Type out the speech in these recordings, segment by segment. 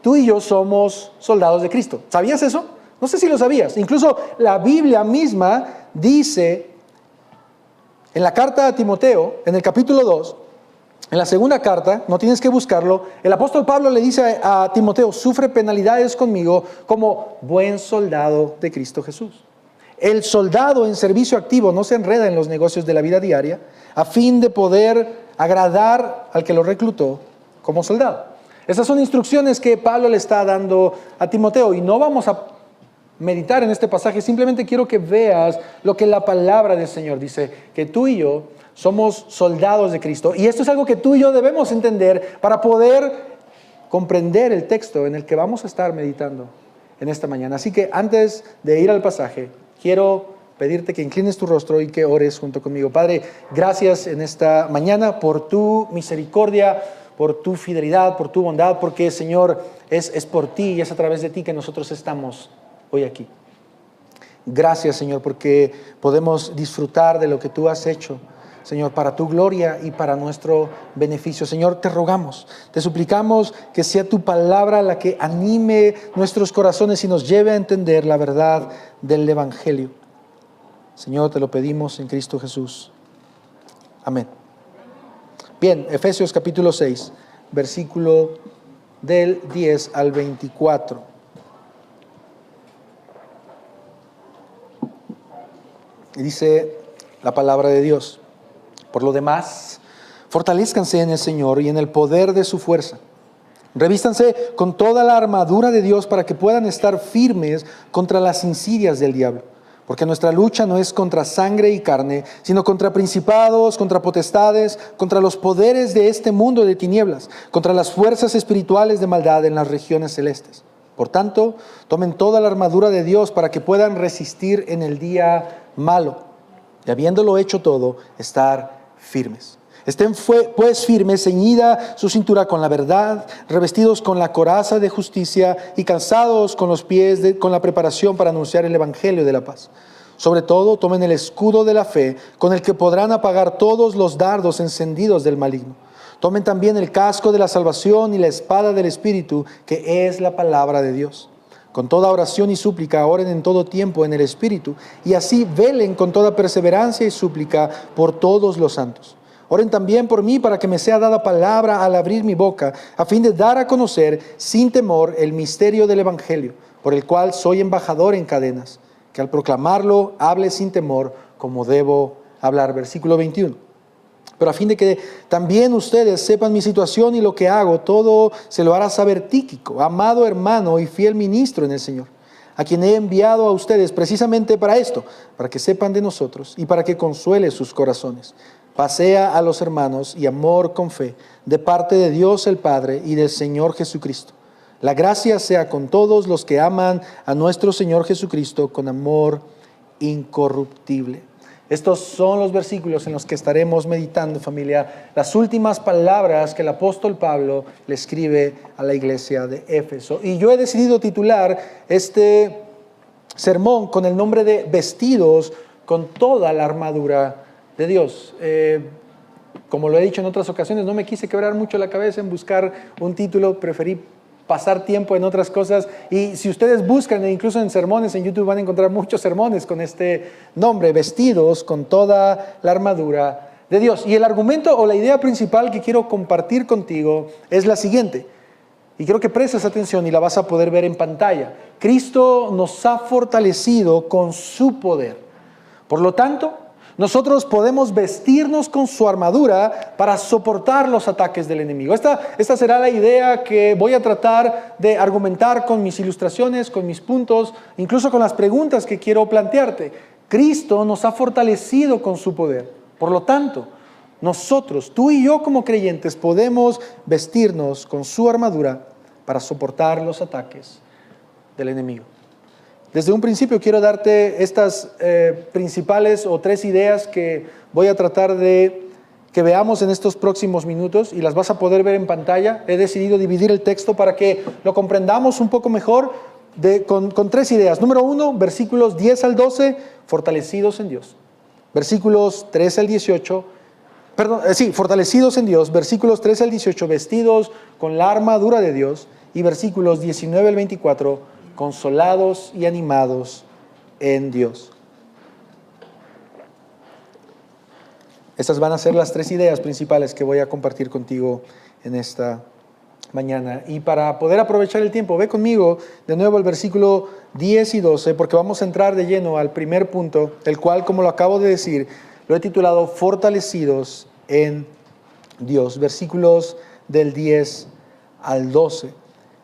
Tú y yo somos soldados de Cristo. ¿Sabías eso? No sé si lo sabías. Incluso la Biblia misma dice, en la carta a Timoteo, en el capítulo 2, en la segunda carta, no tienes que buscarlo, el apóstol Pablo le dice a Timoteo: sufre penalidades conmigo como buen soldado de Cristo Jesús. El soldado en servicio activo no se enreda en los negocios de la vida diaria a fin de poder agradar al que lo reclutó como soldado. Esas son instrucciones que Pablo le está dando a Timoteo, y no vamos a meditar en este pasaje. Simplemente quiero que veas lo que la palabra del Señor dice, que tú y yo somos soldados de Cristo, y esto es algo que tú y yo debemos entender para poder comprender el texto en el que vamos a estar meditando en esta mañana. Así que antes de ir al pasaje, quiero pedirte que inclines tu rostro y que ores junto conmigo. Padre, gracias en esta mañana por tu misericordia, por tu fidelidad, por tu bondad, porque, Señor, es por ti y es a través de ti que nosotros estamos hoy aquí. Gracias, Señor, porque podemos disfrutar de lo que tú has hecho, Señor, para tu gloria y para nuestro beneficio. Señor, te rogamos, te suplicamos que sea tu palabra la que anime nuestros corazones y nos lleve a entender la verdad del Evangelio. Señor, te lo pedimos en Cristo Jesús. Amén. Bien, Efesios capítulo 6, versículo del 10 al 24. Y dice la palabra de Dios: por lo demás, fortalezcanse en el Señor y en el poder de su fuerza. Revístanse con toda la armadura de Dios para que puedan estar firmes contra las insidias del diablo. Porque nuestra lucha no es contra sangre y carne, sino contra principados, contra potestades, contra los poderes de este mundo de tinieblas, contra las fuerzas espirituales de maldad en las regiones celestes. Por tanto, tomen toda la armadura de Dios para que puedan resistir en el día malo, y habiéndolo hecho todo, estar firmes. Estén pues firmes, ceñida su cintura con la verdad, revestidos con la coraza de justicia y calzados con los pies con la preparación para anunciar el evangelio de la paz. Sobre todo, tomen el escudo de la fe, con el que podrán apagar todos los dardos encendidos del maligno. Tomen también el casco de la salvación y la espada del Espíritu, que es la palabra de Dios. Con toda oración y súplica, oren en todo tiempo en el Espíritu, y así velen con toda perseverancia y súplica por todos los santos. Oren también por mí, para que me sea dada palabra al abrir mi boca, a fin de dar a conocer sin temor el misterio del Evangelio, por el cual soy embajador en cadenas, que al proclamarlo hable sin temor como debo hablar. Versículo 21. Pero a fin de que también ustedes sepan mi situación y lo que hago, todo se lo hará saber Tíquico, amado hermano y fiel ministro en el Señor, a quien he enviado a ustedes precisamente para esto, para que sepan de nosotros y para que consuele sus corazones. Pasea a los hermanos y amor con fe, de parte de Dios el Padre y del Señor Jesucristo. La gracia sea con todos los que aman a nuestro Señor Jesucristo con amor incorruptible. Estos son los versículos en los que estaremos meditando, familia, las últimas palabras que el apóstol Pablo le escribe a la iglesia de Éfeso. Y yo he decidido titular este sermón con el nombre de Vestidos con toda la armadura de Dios. Como lo he dicho en otras ocasiones, no me quise quebrar mucho la cabeza en buscar un título, preferí pasar tiempo en otras cosas, y si ustedes buscan, incluso en sermones en YouTube van a encontrar muchos sermones con este nombre: Vestidos con toda la armadura de Dios. Y el argumento o la idea principal que quiero compartir contigo es la siguiente, y quiero que prestes atención y la vas a poder ver en pantalla. Cristo nos ha fortalecido con su poder. Por lo tanto, nosotros podemos vestirnos con su armadura para soportar los ataques del enemigo. Esta será la idea que voy a tratar de argumentar con mis ilustraciones, con mis puntos, incluso con las preguntas que quiero plantearte. Cristo nos ha fortalecido con su poder. Por lo tanto, nosotros, tú y yo como creyentes, podemos vestirnos con su armadura para soportar los ataques del enemigo. Desde un principio quiero darte estas principales o tres ideas que voy a tratar de que veamos en estos próximos minutos, y las vas a poder ver en pantalla. He decidido dividir el texto para que lo comprendamos un poco mejor con tres ideas. Número 1, versículos 10 al 12, fortalecidos en Dios. Versículos 13 al 18, fortalecidos en Dios. Versículos 13 al 18, vestidos con la armadura de Dios. y versículos 19 al 24, consolados y animados en Dios. Estas van a ser las 3 ideas principales que voy a compartir contigo en esta mañana. Y para poder aprovechar el tiempo, ve conmigo de nuevo el versículo 10 y 12, porque vamos a entrar de lleno al primer punto, el cual, como lo acabo de decir, lo he titulado Fortalecidos en Dios. Versículos del 10 al 12.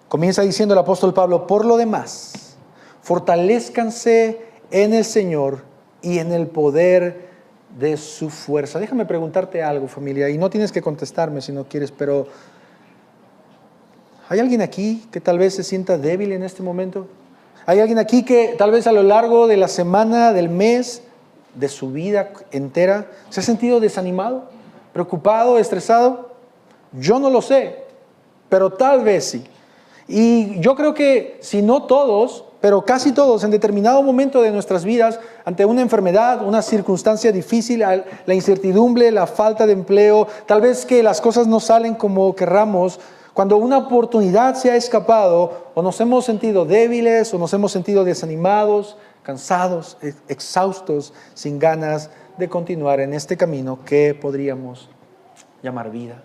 Comienza diciendo el apóstol Pablo: por lo demás, fortalezcanse en el Señor y en el poder de su fuerza. Déjame preguntarte algo, familia, y no tienes que contestarme si no quieres, pero ¿hay alguien aquí que tal vez se sienta débil en este momento? ¿Hay alguien aquí que tal vez a lo largo de la semana, del mes, de su vida entera, se ha sentido desanimado, preocupado, estresado? Yo no lo sé, pero tal vez sí. Y yo creo que si no todos, pero casi todos, en determinado momento de nuestras vidas, ante una enfermedad, una circunstancia difícil, la incertidumbre, la falta de empleo, tal vez que las cosas no salen como querramos, cuando una oportunidad se ha escapado, o nos hemos sentido débiles, o nos hemos sentido desanimados, cansados, exhaustos, sin ganas de continuar en este camino que podríamos llamar vida.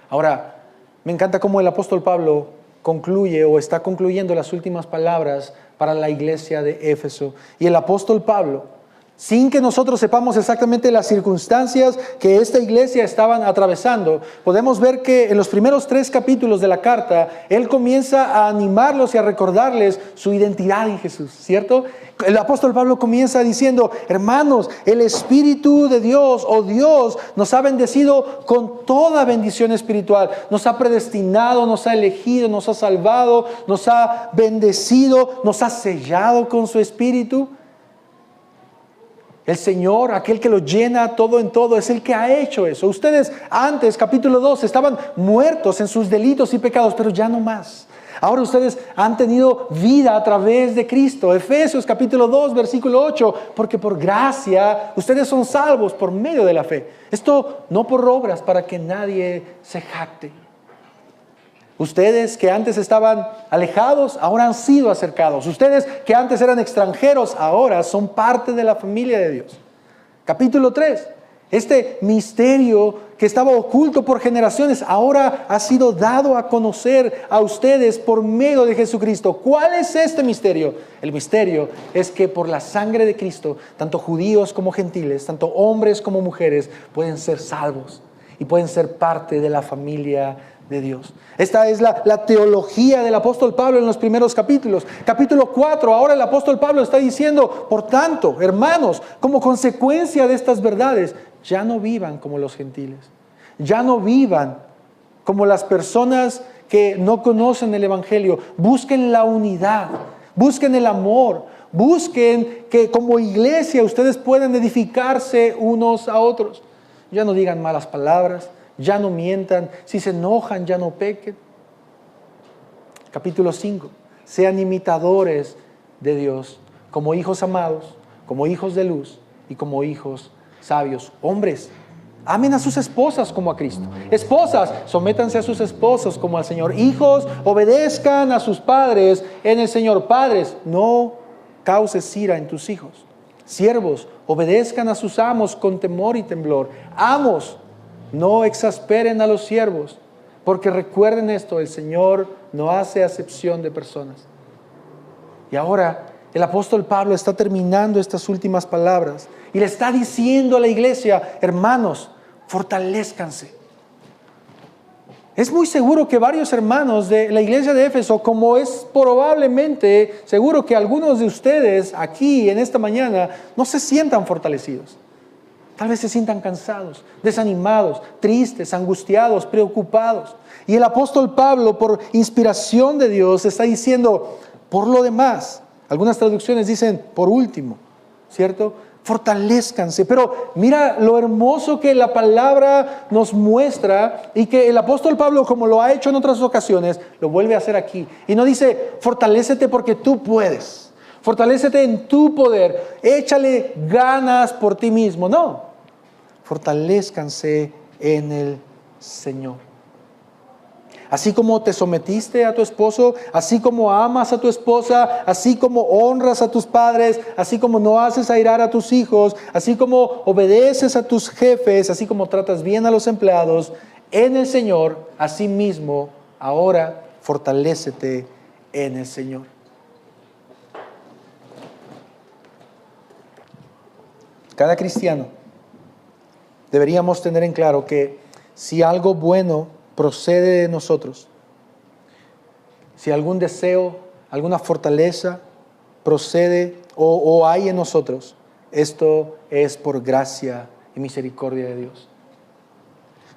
Ahora, me encanta cómo el apóstol Pablo concluye o está concluyendo las últimas palabras para la iglesia de Éfeso. Y el apóstol Pablo, sin que nosotros sepamos exactamente las circunstancias que esta iglesia estaban atravesando, podemos ver que en los primeros 3 capítulos de la carta, él comienza a animarlos y a recordarles su identidad en Jesús, ¿cierto? El apóstol Pablo comienza diciendo: hermanos, el Espíritu de Dios, o Dios, nos ha bendecido con toda bendición espiritual, nos ha predestinado, nos ha elegido, nos ha salvado, nos ha bendecido, nos ha sellado con su Espíritu. El Señor, aquel que lo llena todo en todo, es el que ha hecho eso. Ustedes antes, capítulo 2, estaban muertos en sus delitos y pecados, pero ya no más. Ahora ustedes han tenido vida a través de Cristo. Efesios capítulo 2, versículo 8, porque por gracia ustedes son salvos por medio de la fe. Esto no por obras, para que nadie se jacte. Ustedes que antes estaban alejados, ahora han sido acercados. Ustedes que antes eran extranjeros, ahora son parte de la familia de Dios. Capítulo 3. Este misterio que estaba oculto por generaciones, ahora ha sido dado a conocer a ustedes por medio de Jesucristo. ¿Cuál es este misterio? El misterio es que por la sangre de Cristo, tanto judíos como gentiles, tanto hombres como mujeres, pueden ser salvos y pueden ser parte de la familia de Dios. Esta es la teología del apóstol Pablo en los primeros capítulos. Capítulo 4, ahora el apóstol Pablo está diciendo: por tanto, hermanos, como consecuencia de estas verdades, ya no vivan como los gentiles. Ya no vivan como las personas que no conocen el Evangelio. Busquen la unidad, busquen el amor, busquen que como iglesia ustedes puedan edificarse unos a otros. Ya no digan malas palabras, ya no mientan, si se enojan ya no pequen. Capítulo 5, sean imitadores de Dios, como hijos amados, como hijos de luz y como hijos sabios. Hombres, amen a sus esposas como a Cristo. Esposas, sométanse a sus esposos como al Señor. Hijos, obedezcan a sus padres en el Señor. Padres, no causes ira en tus hijos. Siervos, obedezcan a sus amos con temor y temblor. Amos, no exasperen a los siervos, porque recuerden esto: el Señor no hace acepción de personas. Y ahora el apóstol Pablo está terminando estas últimas palabras y le está diciendo a la iglesia: hermanos, fortalezcanse. Es muy seguro que varios hermanos de la iglesia de Éfeso, como es probablemente seguro que algunos de ustedes aquí en esta mañana, no se sientan fortalecidos. Tal vez se sientan cansados, desanimados, tristes, angustiados, preocupados. Y el apóstol Pablo, por inspiración de Dios, está diciendo: por lo demás. Algunas traducciones dicen por último, ¿cierto? Fortalezcanse. Pero mira lo hermoso que la palabra nos muestra, y que el apóstol Pablo, como lo ha hecho en otras ocasiones, lo vuelve a hacer aquí. Y no dice: fortalécete porque tú puedes. Fortalécete en tu poder, échale ganas por ti mismo. No, fortalezcanse en el Señor. Así como te sometiste a tu esposo, así como amas a tu esposa, así como honras a tus padres, así como no haces airar a tus hijos, así como obedeces a tus jefes, así como tratas bien a los empleados, en el Señor, así mismo, ahora fortalécete en el Señor. Cada cristiano deberíamos tener en claro que si algo bueno procede de nosotros, si algún deseo, alguna fortaleza procede o hay en nosotros, esto es por gracia y misericordia de Dios.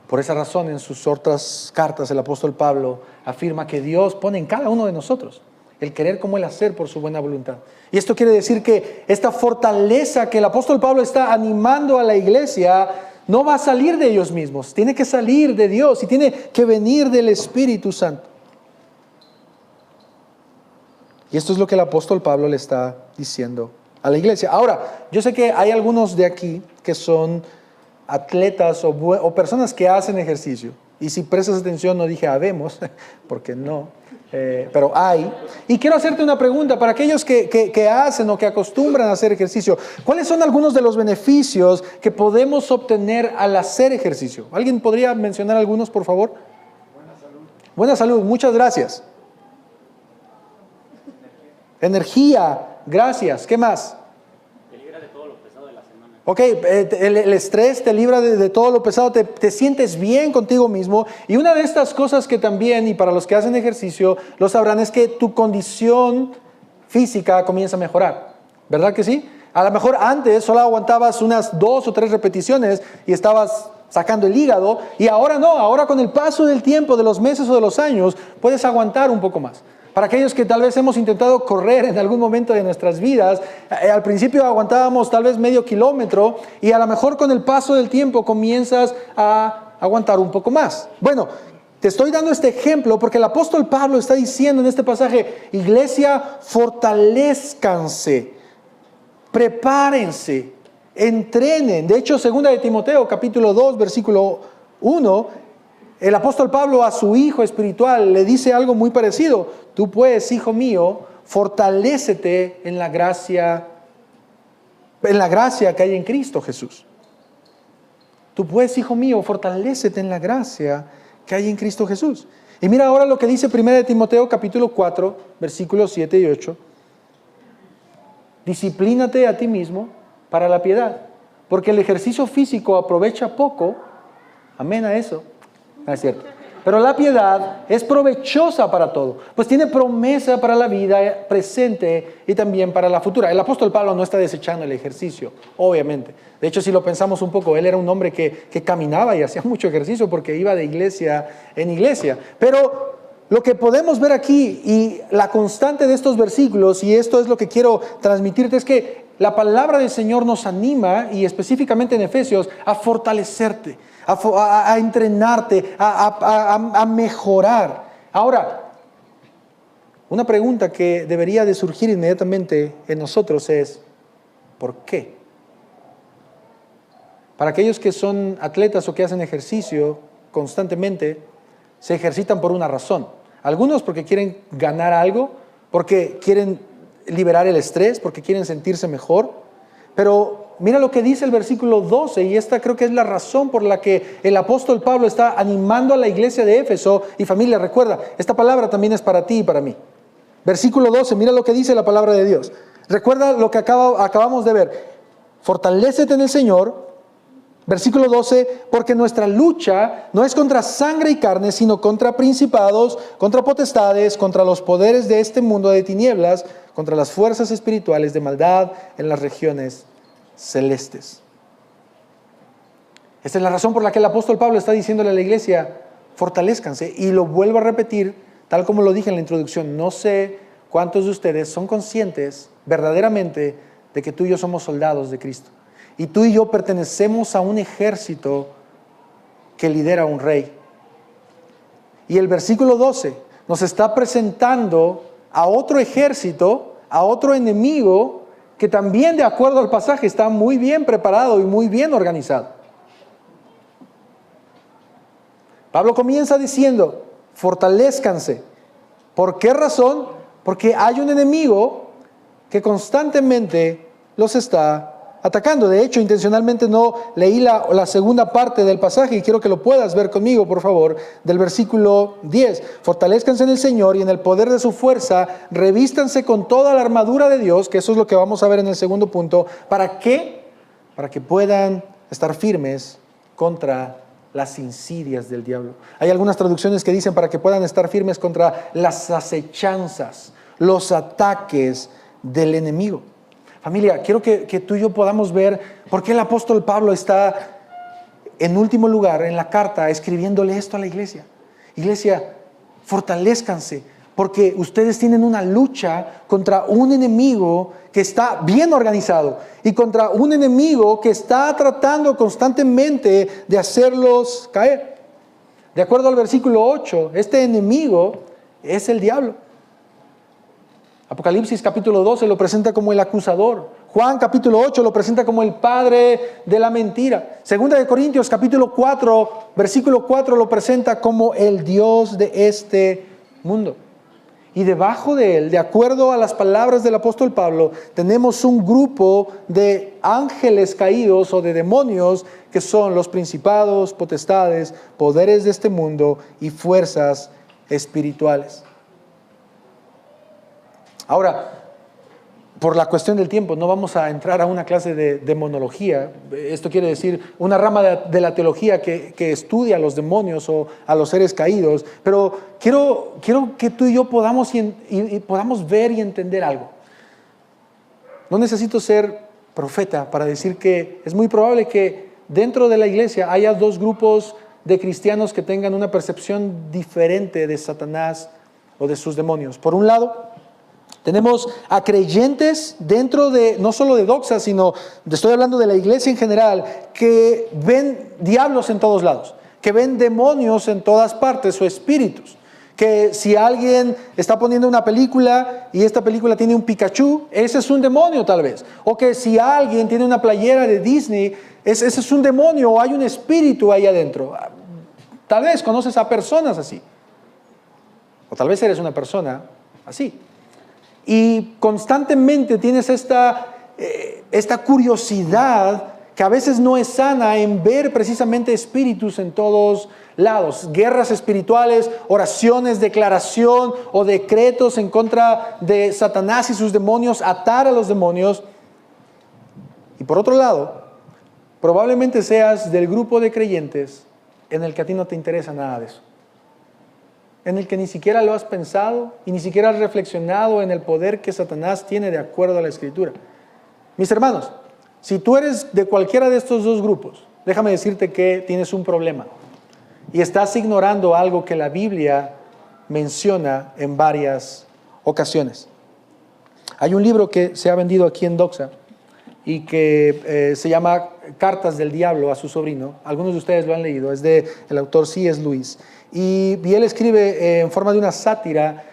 Por esa razón, en sus otras cartas, el apóstol Pablo afirma que Dios pone en cada uno de nosotros el querer como el hacer por su buena voluntad. Y esto quiere decir que esta fortaleza que el apóstol Pablo está animando a la iglesia no va a salir de ellos mismos, tiene que salir de Dios y tiene que venir del Espíritu Santo. Y esto es lo que el apóstol Pablo le está diciendo a la iglesia. Ahora, yo sé que hay algunos de aquí que son atletas o personas que hacen ejercicio. Y si prestas atención, no dije habemos, porque no, pero hay. Y quiero hacerte una pregunta para aquellos que hacen o que acostumbran a hacer ejercicio. ¿Cuáles son algunos de los beneficios que podemos obtener al hacer ejercicio? ¿Alguien podría mencionar algunos, por favor? Buena salud. Buena salud, muchas gracias. Energía, gracias. ¿Qué más? Te libra de todo lo pesado de la semana. Ok, el estrés te libra de todo lo pesado, te sientes bien contigo mismo. Y una de estas cosas que también, y para los que hacen ejercicio, lo sabrán, es que tu condición física comienza a mejorar. ¿Verdad que sí? A lo mejor antes solo aguantabas unas 2 o 3 repeticiones y estabas sacando el hígado. Y ahora no, ahora con el paso del tiempo, de los meses o de los años, puedes aguantar un poco más. Para aquellos que tal vez hemos intentado correr en algún momento de nuestras vidas, al principio aguantábamos tal vez medio kilómetro y a lo mejor con el paso del tiempo comienzas a aguantar un poco más. Bueno, te estoy dando este ejemplo porque el apóstol Pablo está diciendo en este pasaje, iglesia, fortalezcanse, prepárense, entrenen. De hecho, 2 de Timoteo, capítulo 2, versículo 1, el apóstol Pablo a su hijo espiritual le dice algo muy parecido. Tú pues, hijo mío, fortalécete en la gracia que hay en Cristo Jesús. Tú pues, hijo mío, fortalécete en la gracia que hay en Cristo Jesús. Y mira ahora lo que dice 1 de Timoteo capítulo 4, versículos 7 y 8. Disciplínate a ti mismo para la piedad, porque el ejercicio físico aprovecha poco. Amén a eso. No es cierto. Pero la piedad es provechosa para todo, pues tiene promesa para la vida presente y también para la futura. El apóstol Pablo no está desechando el ejercicio, obviamente. De hecho, si lo pensamos un poco, él era un hombre que caminaba y hacía mucho ejercicio porque iba de iglesia en iglesia. Pero lo que podemos ver aquí y la constante de estos versículos, y esto es lo que quiero transmitirte, es que la palabra del Señor nos anima, y específicamente en Efesios, a fortalecerte, a entrenarte, a mejorar. Ahora, una pregunta que debería de surgir inmediatamente en nosotros es, ¿por qué? Para aquellos que son atletas o que hacen ejercicio constantemente, se ejercitan por una razón. Algunos porque quieren ganar algo, porque quieren liberar el estrés, porque quieren sentirse mejor. Pero mira lo que dice el versículo 12, y esta creo que es la razón por la que el apóstol Pablo está animando a la iglesia de Éfeso. Y familia, recuerda, esta palabra también es para ti y para mí. Versículo 12, mira lo que dice la palabra de Dios. Recuerda lo que acabamos de ver. Fortalécete en el Señor. Versículo 12, porque nuestra lucha no es contra sangre y carne, sino contra principados, contra potestades, contra los poderes de este mundo de tinieblas, contra las fuerzas espirituales de maldad en las regiones celestes. Esta es la razón por la que el apóstol Pablo está diciéndole a la iglesia, fortalézcanse, y lo vuelvo a repetir, tal como lo dije en la introducción. No sé cuántos de ustedes son conscientes verdaderamente de que tú y yo somos soldados de Cristo. Y tú y yo pertenecemos a un ejército que lidera un rey. Y el versículo 12 nos está presentando a otro ejército, a otro enemigo, que también, de acuerdo al pasaje, está muy bien preparado y muy bien organizado. Pablo comienza diciendo, fortalézcanse. ¿Por qué razón? Porque hay un enemigo que constantemente los está atacando. De hecho, intencionalmente no leí la segunda parte del pasaje y quiero que lo puedas ver conmigo, por favor, del versículo 10. Fortalézcanse en el Señor y en el poder de su fuerza, revístanse con toda la armadura de Dios, que eso es lo que vamos a ver en el segundo punto. ¿Para qué? Para que puedan estar firmes contra las insidias del diablo. Hay algunas traducciones que dicen para que puedan estar firmes contra las acechanzas, los ataques del enemigo. Familia, quiero que tú y yo podamos ver por qué el apóstol Pablo está en último lugar en la carta escribiéndole esto a la iglesia. Iglesia, fortalézcanse, porque ustedes tienen una lucha contra un enemigo que está bien organizado y contra un enemigo que está tratando constantemente de hacerlos caer. De acuerdo al versículo 8, este enemigo es el diablo. Apocalipsis capítulo 12 lo presenta como el acusador. Juan capítulo 8 lo presenta como el padre de la mentira. Segunda de Corintios capítulo 4, versículo 4 lo presenta como el Dios de este mundo. Y debajo de él, de acuerdo a las palabras del apóstol Pablo, tenemos un grupo de ángeles caídos o de demonios que son los principados, potestades, poderes de este mundo y fuerzas espirituales. Ahora, por la cuestión del tiempo, no vamos a entrar a una clase de demonología. Esto quiere decir una rama de la teología que estudia a los demonios o a los seres caídos. Pero quiero que tú y yo podamos ver y entender algo. No necesito ser profeta para decir que es muy probable que dentro de la iglesia haya dos grupos de cristianos que tengan una percepción diferente de Satanás o de sus demonios. Por un lado, tenemos a creyentes dentro de, no solo de Doxa, sino, estoy hablando de la iglesia en general, que ven diablos en todos lados, que ven demonios en todas partes o espíritus. Que si alguien está poniendo una película y esta película tiene un Pikachu, ese es un demonio tal vez. O que si alguien tiene una playera de Disney, ese es un demonio o hay un espíritu ahí adentro. Tal vez conoces a personas así. O tal vez eres una persona así. Y constantemente tienes esta curiosidad que a veces no es sana en ver precisamente espíritus en todos lados. Guerras espirituales, oraciones, declaración o decretos en contra de Satanás y sus demonios, atar a los demonios. Y por otro lado, probablemente seas del grupo de creyentes en el que a ti no te interesa nada de eso. En el que ni siquiera lo has pensado y ni siquiera has reflexionado en el poder que Satanás tiene de acuerdo a la Escritura. Mis hermanos, si tú eres de cualquiera de estos dos grupos, déjame decirte que tienes un problema y estás ignorando algo que la Biblia menciona en varias ocasiones. Hay un libro que se ha vendido aquí en Doxa y que se llama Cartas del Diablo a su sobrino. Algunos de ustedes lo han leído, es del autor C.S. Lewis. Y él escribe en forma de una sátira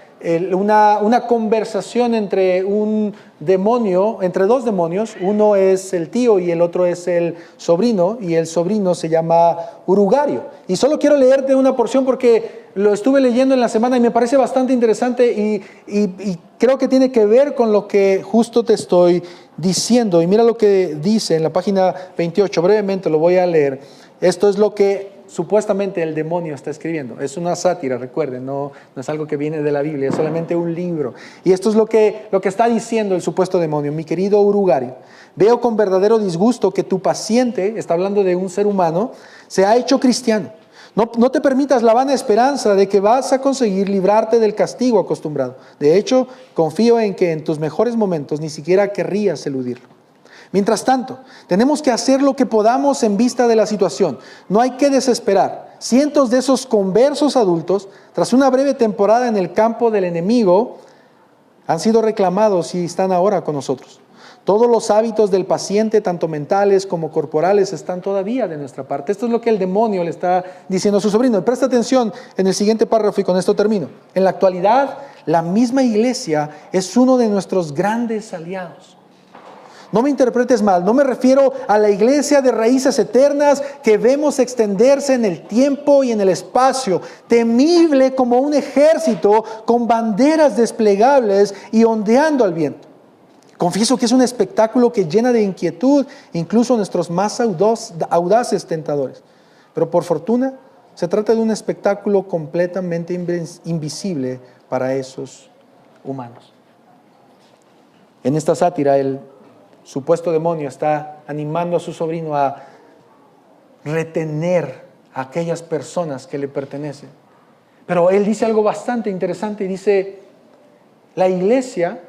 una conversación entre un demonio, entre dos demonios. Uno es el tío y el otro es el sobrino, y el sobrino se llama Urugario. Y solo quiero leerte una porción porque lo estuve leyendo en la semana y me parece bastante interesante y creo que tiene que ver con lo que justo te estoy diciendo. Y mira lo que dice en la página 28, brevemente lo voy a leer. Esto es lo que supuestamente el demonio está escribiendo. Es una sátira, recuerden, no es algo que viene de la Biblia, es solamente un libro. Y esto es lo que está diciendo el supuesto demonio. Mi querido Urugario, veo con verdadero disgusto que tu paciente, está hablando de un ser humano, se ha hecho cristiano. No te permitas la vana esperanza de que vas a conseguir librarte del castigo acostumbrado. De hecho, confío en que en tus mejores momentos ni siquiera querrías eludirlo. Mientras tanto, tenemos que hacer lo que podamos en vista de la situación. No hay que desesperar. Cientos de esos conversos adultos, tras una breve temporada en el campo del enemigo, han sido reclamados y están ahora con nosotros. Todos los hábitos del paciente, tanto mentales como corporales, están todavía de nuestra parte. Esto es lo que el demonio le está diciendo a su sobrino. Y presta atención en el siguiente párrafo y con esto termino. En la actualidad, la misma iglesia es uno de nuestros grandes aliados. No me interpretes mal, no me refiero a la iglesia de raíces eternas que vemos extenderse en el tiempo y en el espacio, temible como un ejército con banderas desplegables y ondeando al viento. Confieso que es un espectáculo que llena de inquietud incluso a nuestros más audaces tentadores. Pero por fortuna se trata de un espectáculo completamente invisible para esos humanos. En esta sátira, el supuesto demonio está animando a su sobrino a retener a aquellas personas que le pertenecen. Pero él dice algo bastante interesante y dice, la iglesia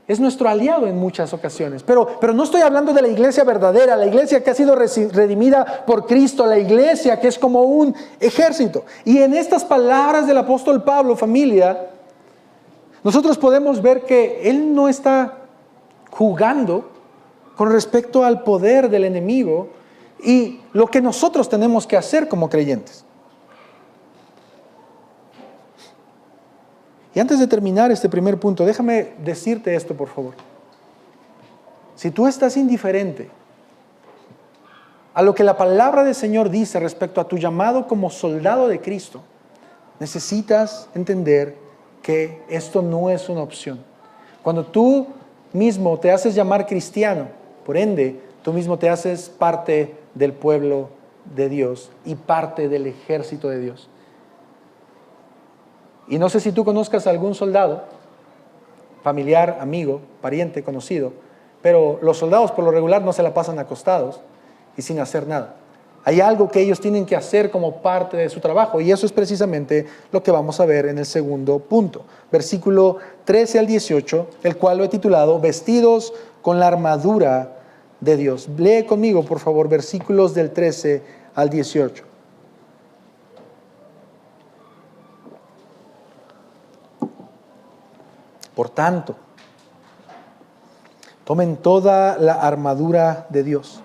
es nuestro aliado en muchas ocasiones. Pero no estoy hablando de la iglesia verdadera, la iglesia que ha sido redimida por Cristo, la iglesia que es como un ejército. Y en estas palabras del apóstol Pablo, familia, nosotros podemos ver que él no está jugando con respecto al poder del enemigo y lo que nosotros tenemos que hacer como creyentes. Y antes de terminar este primer punto, déjame decirte esto, por favor. Si tú estás indiferente a lo que la palabra del Señor dice respecto a tu llamado como soldado de Cristo, necesitas entender que esto no es una opción. Cuando tú mismo te haces llamar cristiano, por ende, tú mismo te haces parte del pueblo de Dios y parte del ejército de Dios. Y no sé si tú conozcas a algún soldado, familiar, amigo, pariente, conocido, pero los soldados por lo regular no se la pasan acostados y sin hacer nada. Hay algo que ellos tienen que hacer como parte de su trabajo y eso es precisamente lo que vamos a ver en el segundo punto. Versículo 13 al 18, el cual lo he titulado Vestidos con la armadura de Dios. Lee conmigo, por favor, versículos del 13 al 18. Por tanto, tomen toda la armadura de Dios,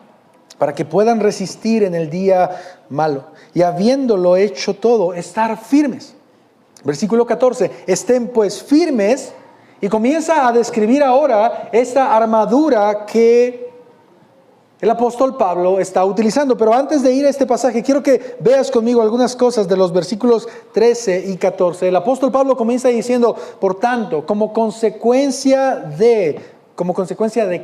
para que puedan resistir en el día malo, y habiéndolo hecho todo, estar firmes. Versículo 14, estén pues firmes, y comienza a describir ahora esta armadura que el apóstol Pablo está utilizando. Pero antes de ir a este pasaje, quiero que veas conmigo algunas cosas de los versículos 13 y 14. El apóstol Pablo comienza diciendo, por tanto, como consecuencia de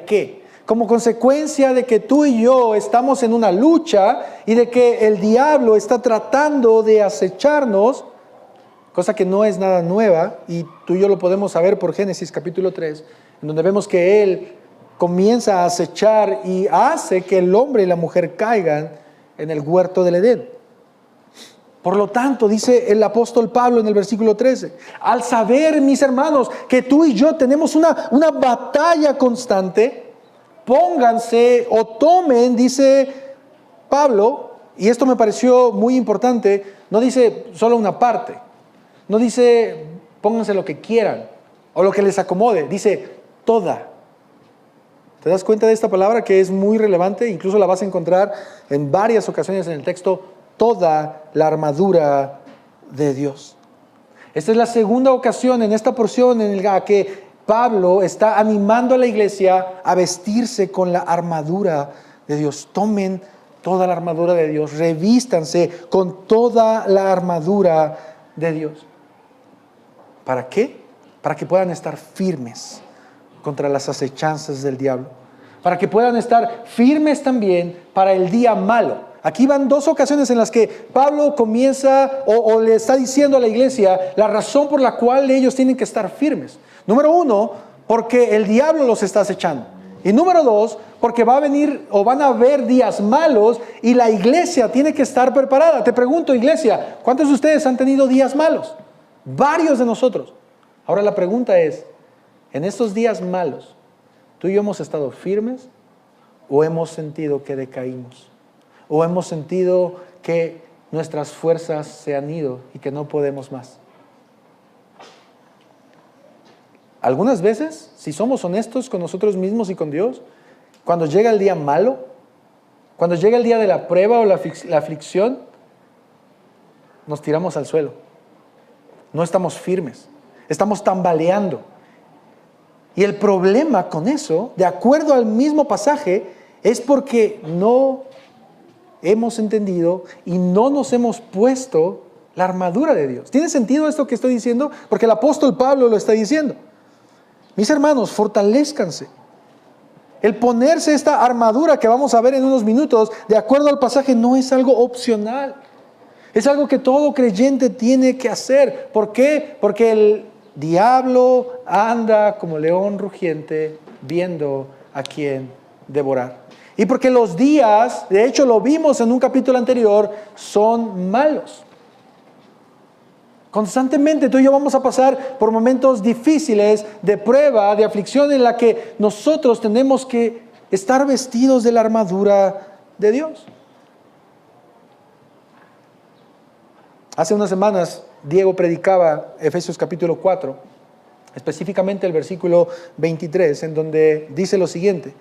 ¿qué? Como consecuencia de que tú y yo estamos en una lucha y de que el diablo está tratando de acecharnos, cosa que no es nada nueva, y tú y yo lo podemos saber por Génesis capítulo 3, en donde vemos que él comienza a acechar y hace que el hombre y la mujer caigan en el huerto del Edén. Por lo tanto, dice el apóstol Pablo en el versículo 13, al saber, mis hermanos, que tú y yo tenemos una batalla constante, pónganse o tomen, dice Pablo, y esto me pareció muy importante, no dice solo una parte, no dice pónganse lo que quieran o lo que les acomode, dice toda. ¿Te das cuenta de esta palabra que es muy relevante? Incluso la vas a encontrar en varias ocasiones en el texto, toda la armadura de Dios. Esta es la segunda ocasión en esta porción en la que Pablo está animando a la iglesia a vestirse con la armadura de Dios. Tomen toda la armadura de Dios, revístanse con toda la armadura de Dios. ¿Para qué? Para que puedan estar firmes contra las acechanzas del diablo, para que puedan estar firmes también para el día malo. Aquí van dos ocasiones en las que Pablo comienza o le está diciendo a la iglesia la razón por la cual ellos tienen que estar firmes. Número uno, porque el diablo los está acechando. Y número dos, porque va a venir o van a haber días malos y la iglesia tiene que estar preparada. Te pregunto, iglesia, ¿cuántos de ustedes han tenido días malos? Varios de nosotros. Ahora la pregunta es, en estos días malos, ¿tú y yo hemos estado firmes o hemos sentido que decaímos? ¿O hemos sentido que nuestras fuerzas se han ido y que no podemos más? Algunas veces, si somos honestos con nosotros mismos y con Dios, cuando llega el día malo, cuando llega el día de la prueba o la aflicción, nos tiramos al suelo. No estamos firmes, estamos tambaleando. Y el problema con eso, de acuerdo al mismo pasaje, es porque no hemos entendido y no nos hemos puesto la armadura de Dios. ¿Tiene sentido esto que estoy diciendo? Porque el apóstol Pablo lo está diciendo. Mis hermanos, fortalézcanse. El ponerse esta armadura que vamos a ver en unos minutos, de acuerdo al pasaje, no es algo opcional. Es algo que todo creyente tiene que hacer. ¿Por qué? Porque el diablo anda como león rugiente viendo a quién devorar. Y porque los días, de hecho lo vimos en un capítulo anterior, son malos. Constantemente tú y yo vamos a pasar por momentos difíciles de prueba, de aflicción, en la que nosotros tenemos que estar vestidos de la armadura de Dios. Hace unas semanas Diego predicaba Efesios capítulo 4, específicamente el versículo 23, en donde dice lo siguiente: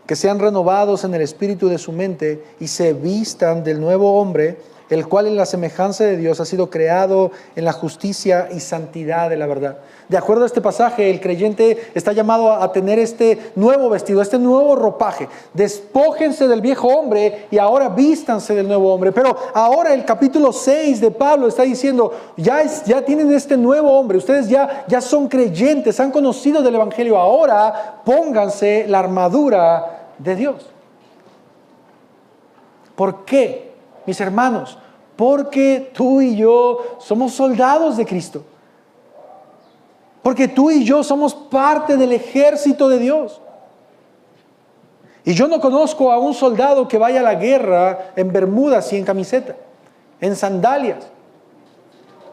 que sean renovados en el espíritu de su mente y se vistan del nuevo hombre, el cual en la semejanza de Dios ha sido creado en la justicia y santidad de la verdad. De acuerdo a este pasaje, el creyente está llamado a tener este nuevo vestido, este nuevo ropaje. Despójense del viejo hombre y ahora vístanse del nuevo hombre. Pero ahora el capítulo 6 de Pablo está diciendo, ya tienen este nuevo hombre, ustedes ya son creyentes, han conocido del evangelio, ahora pónganse la armadura de Dios. ¿Por qué, mis hermanos? Porque tú y yo somos soldados de Cristo. Porque tú y yo somos parte del ejército de Dios. Y yo no conozco a un soldado que vaya a la guerra en bermudas y en camiseta, en sandalias.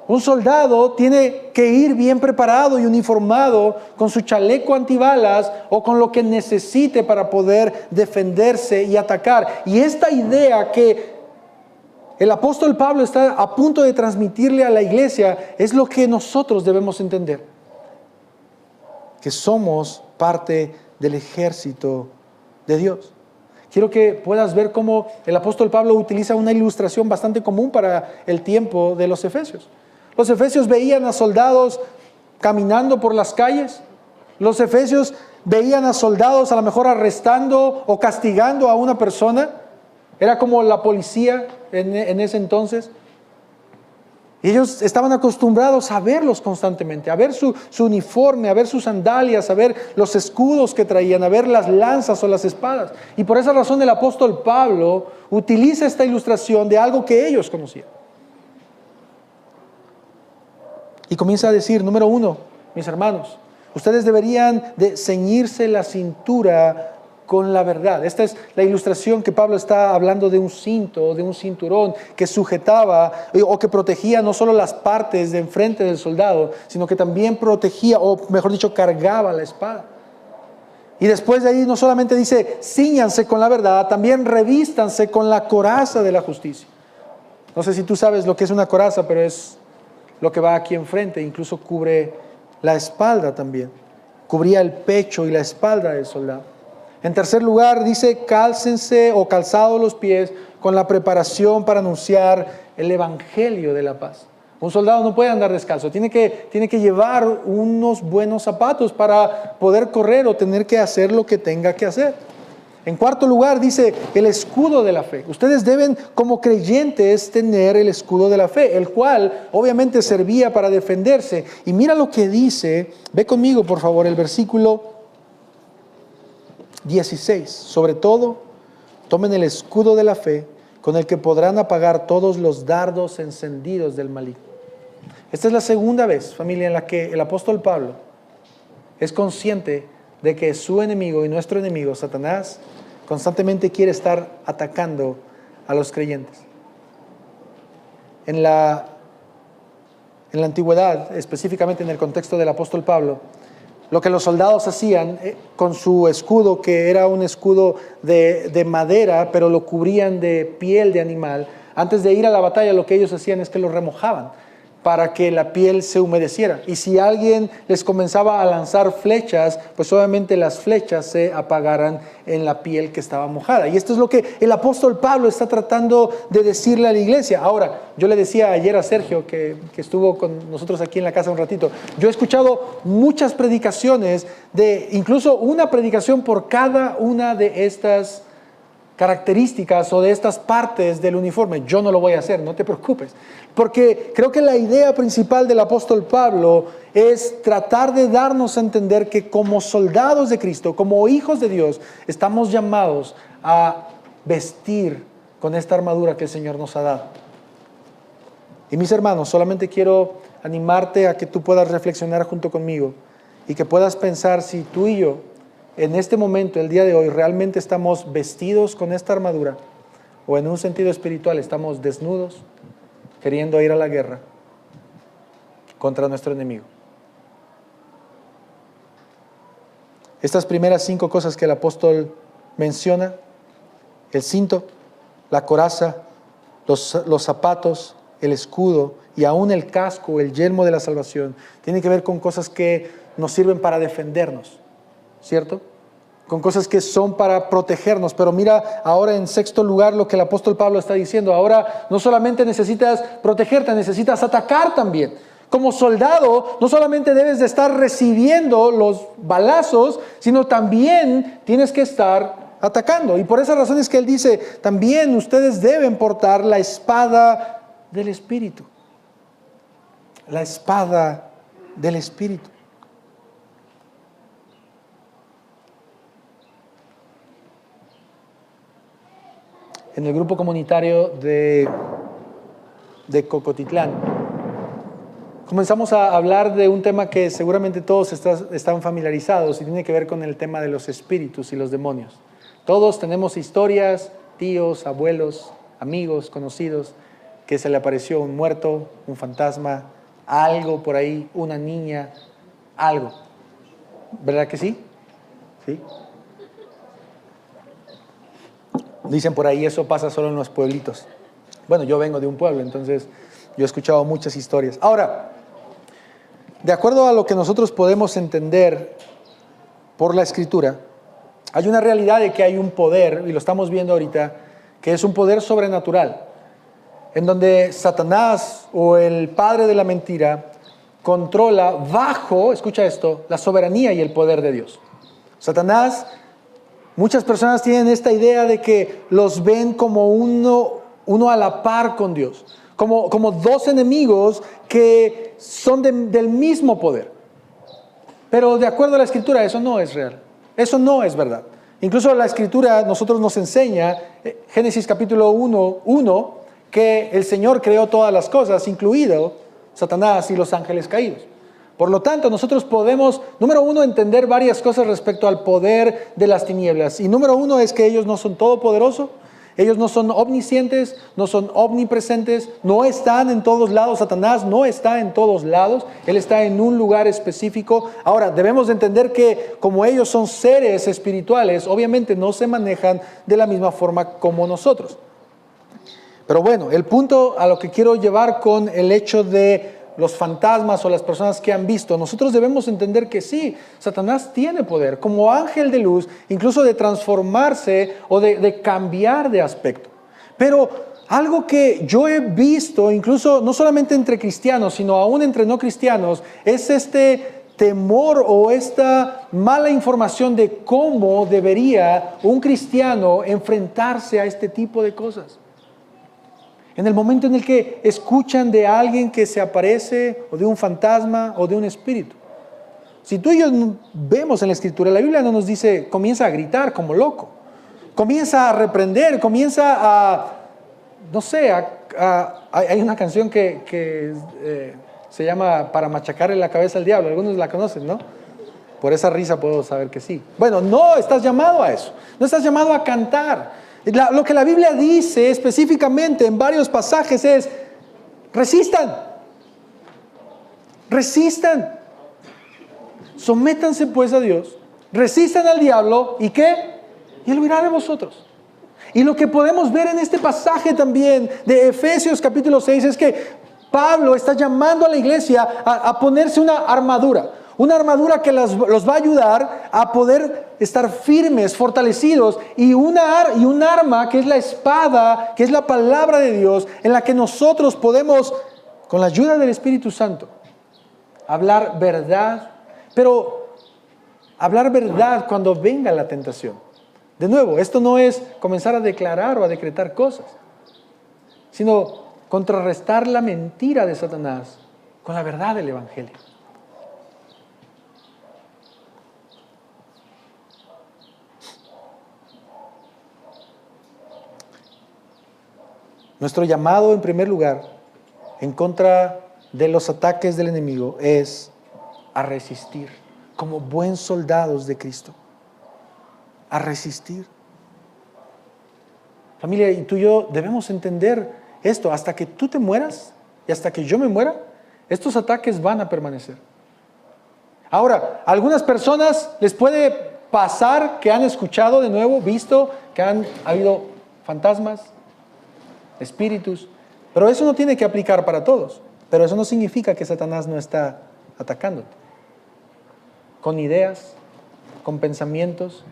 Un soldado tiene que ir bien preparado y uniformado con su chaleco antibalas o con lo que necesite para poder defenderse y atacar. Y esta idea que el apóstol Pablo está a punto de transmitirle a la iglesia es lo que nosotros debemos entender. Que somos parte del ejército de Dios. Quiero que puedas ver cómo el apóstol Pablo utiliza una ilustración bastante común para el tiempo de los efesios. Los efesios veían a soldados caminando por las calles. Los efesios veían a soldados a lo mejor arrestando o castigando a una persona. Era como la policía en ese entonces. Y ellos estaban acostumbrados a verlos constantemente, a ver su uniforme, a ver sus sandalias, a ver los escudos que traían, a ver las lanzas o las espadas. Y por esa razón el apóstol Pablo utiliza esta ilustración de algo que ellos conocían. Y comienza a decir, número 1, mis hermanos, ustedes deberían de ceñirse la cintura con la verdad. Esta es la ilustración que Pablo está hablando de un cinto, de un cinturón que sujetaba o que protegía no solo las partes de enfrente del soldado, sino que también protegía, o mejor dicho, cargaba la espada. Y después de ahí no solamente dice, cíñanse con la verdad, también revístanse con la coraza de la justicia. No sé si tú sabes lo que es una coraza, pero es lo que va aquí enfrente, incluso cubre la espalda también. Cubría el pecho y la espalda del soldado. En tercer lugar, dice, cálcense o calzados los pies con la preparación para anunciar el evangelio de la paz. Un soldado no puede andar descalzo, tiene que llevar unos buenos zapatos para poder correr o tener que hacer lo que tenga que hacer. En cuarto lugar, dice, el escudo de la fe. Ustedes deben, como creyentes, tener el escudo de la fe, el cual obviamente servía para defenderse. Y mira lo que dice, ve conmigo por favor el versículo 16, sobre todo, tomen el escudo de la fe con el que podrán apagar todos los dardos encendidos del maligno. Esta es la segunda vez, familia, en la que el apóstol Pablo es consciente de que su enemigo y nuestro enemigo, Satanás, constantemente quiere estar atacando a los creyentes. En la antigüedad, específicamente en el contexto del apóstol Pablo, lo que los soldados hacían con su escudo, que era un escudo de madera, pero lo cubrían de piel de animal, antes de ir a la batalla lo que ellos hacían es que lo remojaban para que la piel se humedeciera. Y si alguien les comenzaba a lanzar flechas, pues obviamente las flechas se apagaran en la piel que estaba mojada. Y esto es lo que el apóstol Pablo está tratando de decirle a la iglesia. Ahora, yo le decía ayer a Sergio, que estuvo con nosotros aquí en la casa un ratito, yo he escuchado muchas predicaciones, incluso una predicación por cada una de estas características o de estas partes del uniforme. Yo no lo voy a hacer, no te preocupes, porque creo que la idea principal del apóstol Pablo es tratar de darnos a entender que como soldados de Cristo, como hijos de Dios, estamos llamados a vestir con esta armadura que el Señor nos ha dado. Y mis hermanos, solamente quiero animarte a que tú puedas reflexionar junto conmigo y que puedas pensar si tú y yo en este momento, el día de hoy, realmente estamos vestidos con esta armadura, o en un sentido espiritual estamos desnudos, queriendo ir a la guerra contra nuestro enemigo. Estas primeras 5 cosas que el apóstol menciona, el cinto, la coraza, los zapatos, el escudo y aún el casco, el yelmo de la salvación, tienen que ver con cosas que nos sirven para defendernos, ¿cierto? Con cosas que son para protegernos. Pero mira ahora en sexto lugar lo que el apóstol Pablo está diciendo. Ahora no solamente necesitas protegerte, necesitas atacar también. Como soldado, no solamente debes de estar recibiendo los balazos, sino también tienes que estar atacando. Y por esa razón es que él dice, también ustedes deben portar la espada del Espíritu. La espada del Espíritu. En el grupo comunitario de Cocotitlán, comenzamos a hablar de un tema que seguramente todos están familiarizados y tiene que ver con el tema de los espíritus y los demonios. Todos tenemos historias, tíos, abuelos, amigos, conocidos, que se le apareció un muerto, un fantasma, algo por ahí, una niña, algo. ¿Verdad que sí? ¿Sí? Dicen por ahí, eso pasa solo en los pueblitos. Bueno, yo vengo de un pueblo, entonces yo he escuchado muchas historias. Ahora, de acuerdo a lo que nosotros podemos entender por la Escritura, hay una realidad de que hay un poder, y lo estamos viendo ahorita, que es un poder sobrenatural, en donde Satanás o el padre de la mentira controla bajo, escucha esto, la soberanía y el poder de Dios. Satanás, muchas personas tienen esta idea de que los ven como uno a la par con Dios, como dos enemigos que son del mismo poder. Pero de acuerdo a la Escritura, eso no es real, eso no es verdad. Incluso la Escritura nosotros nos enseña, Génesis capítulo 1, que el Señor creó todas las cosas, incluido Satanás y los ángeles caídos. Por lo tanto, nosotros podemos, número 1, entender varias cosas respecto al poder de las tinieblas. Y número 1 es que ellos no son todopoderosos, ellos no son omniscientes, no son omnipresentes, no están en todos lados. Satanás no está en todos lados, él está en un lugar específico. Ahora, debemos de entender que como ellos son seres espirituales, obviamente no se manejan de la misma forma como nosotros. Pero bueno, el punto a lo que quiero llevar con el hecho de los fantasmas o las personas que han visto, nosotros debemos entender que sí, Satanás tiene poder como ángel de luz, incluso de transformarse o de cambiar de aspecto. Pero algo que yo he visto, incluso no solamente entre cristianos, sino aún entre no cristianos, es este temor o esta mala información de cómo debería un cristiano enfrentarse a este tipo de cosas. En el momento en el que escuchan de alguien que se aparece, o de un fantasma, o de un espíritu. Si tú y yo vemos en la Escritura, la Biblia no nos dice, comienza a gritar como loco. Comienza a reprender, comienza a, no sé, hay una canción que se llama Para machacarle la cabeza al diablo. Algunos la conocen, ¿no? Por esa risa puedo saber que sí. Bueno, no estás llamado a eso. No estás llamado a cantar. Lo que la Biblia dice específicamente en varios pasajes es, resistan, sométanse pues a Dios, resistan al diablo, ¿y qué? Y él huirá de vosotros. Y lo que podemos ver en este pasaje también de Efesios capítulo 6 es que Pablo está llamando a la iglesia a ponerse una armadura que los va a ayudar a poder estar firmes, fortalecidos, y un arma que es la espada, que es la palabra de Dios, en la que nosotros podemos, con la ayuda del Espíritu Santo, hablar verdad, pero hablar verdad cuando venga la tentación. De nuevo, esto no es comenzar a declarar o a decretar cosas, sino contrarrestar la mentira de Satanás con la verdad del Evangelio. Nuestro llamado, en primer lugar, en contra de los ataques del enemigo, es a resistir, como buenos soldados de Cristo. A resistir. Familia, y tú y yo debemos entender esto. Hasta que tú te mueras y hasta que yo me muera, estos ataques van a permanecer. Ahora, a algunas personas les puede pasar que han escuchado de nuevo, visto que han habido fantasmas, espíritus, pero eso no tiene que aplicar para todos. Pero eso no significa que Satanás no está atacándote. Con ideas, con pensamientos,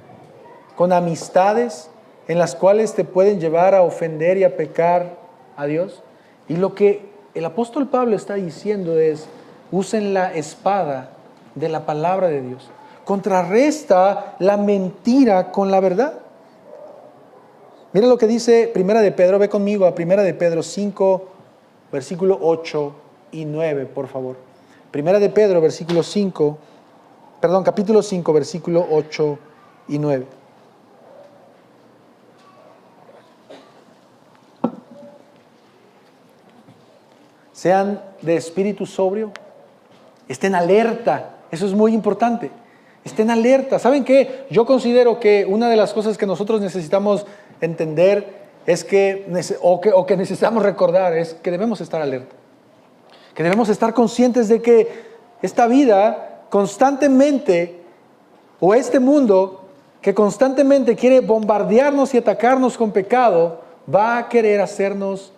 con amistades en las cuales te pueden llevar a ofender y a pecar a Dios. Y lo que el apóstol Pablo está diciendo es: usen la espada de la palabra de Dios. Contrarresta la mentira con la verdad. Mira lo que dice Primera de Pedro, ve conmigo a Primera de Pedro 5, versículo 8 y 9, por favor. Primera de Pedro, capítulo 5, versículo 8 y 9. Sean de espíritu sobrio, estén alerta, eso es muy importante. Estén alerta. ¿Saben qué? Yo considero que una de las cosas que nosotros necesitamos entender es que necesitamos recordar es que debemos estar alerta. Que debemos estar conscientes de que esta vida constantemente, o este mundo que constantemente quiere bombardearnos y atacarnos con pecado, va a querer hacernos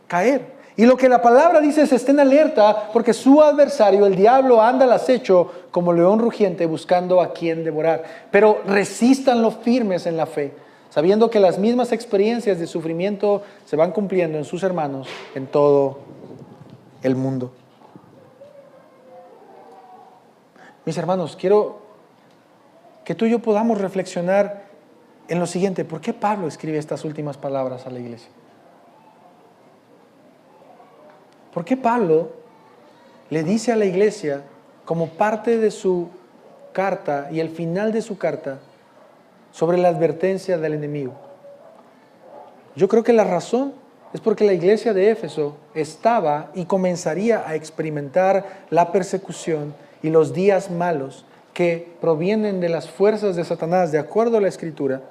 caer. Y lo que la palabra dice es: estén alerta, porque su adversario, el diablo, anda al acecho como león rugiente buscando a quien devorar. Pero resístanlo firmes en la fe, sabiendo que las mismas experiencias de sufrimiento se van cumpliendo en sus hermanos en todo el mundo. Mis hermanos, quiero que tú y yo podamos reflexionar en lo siguiente: ¿por qué Pablo escribe estas últimas palabras a la iglesia? ¿Por qué Pablo le dice a la iglesia, como parte de su carta y el final de su carta, sobre la advertencia del enemigo? Yo creo que la razón es porque la iglesia de Éfeso estaba y comenzaría a experimentar la persecución y los días malos que provienen de las fuerzas de Satanás, de acuerdo a la Escritura,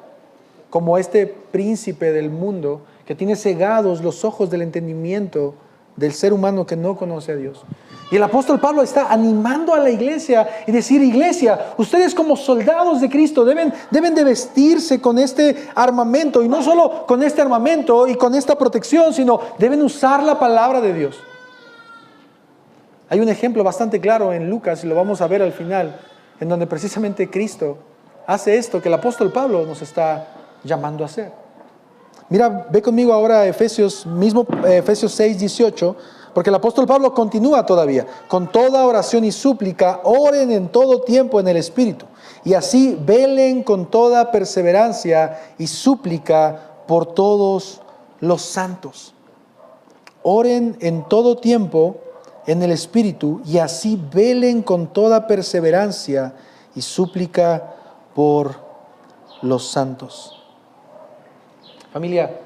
como este príncipe del mundo que tiene cegados los ojos del entendimiento del ser humano que no conoce a Dios. Y el apóstol Pablo está animando a la iglesia y decir: iglesia, ustedes como soldados de Cristo deben de vestirse con este armamento, y no solo con este armamento y con esta protección, sino deben usar la palabra de Dios. Hay un ejemplo bastante claro en Lucas, y lo vamos a ver al final, en donde precisamente Cristo hace esto que el apóstol Pablo nos está llamando a hacer. Mira, ve conmigo ahora a Efesios 6, 18, porque el apóstol Pablo continúa todavía: con toda oración y súplica, oren en todo tiempo en el Espíritu, y así velen con toda perseverancia y súplica por todos los santos. Oren en todo tiempo en el Espíritu, y así velen con toda perseverancia y súplica por los santos. Familia,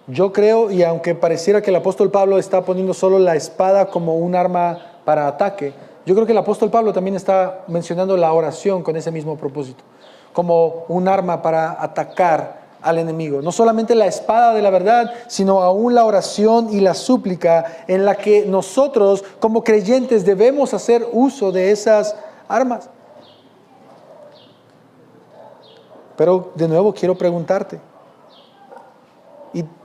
yo creo, y aunque pareciera que el apóstol Pablo está poniendo solo la espada como un arma para ataque, yo creo que el apóstol Pablo también está mencionando la oración con ese mismo propósito, como un arma para atacar al enemigo. No solamente la espada de la verdad, sino aún la oración y la súplica, en la que nosotros como creyentes debemos hacer uso de esas armas. Pero de nuevo quiero preguntarte,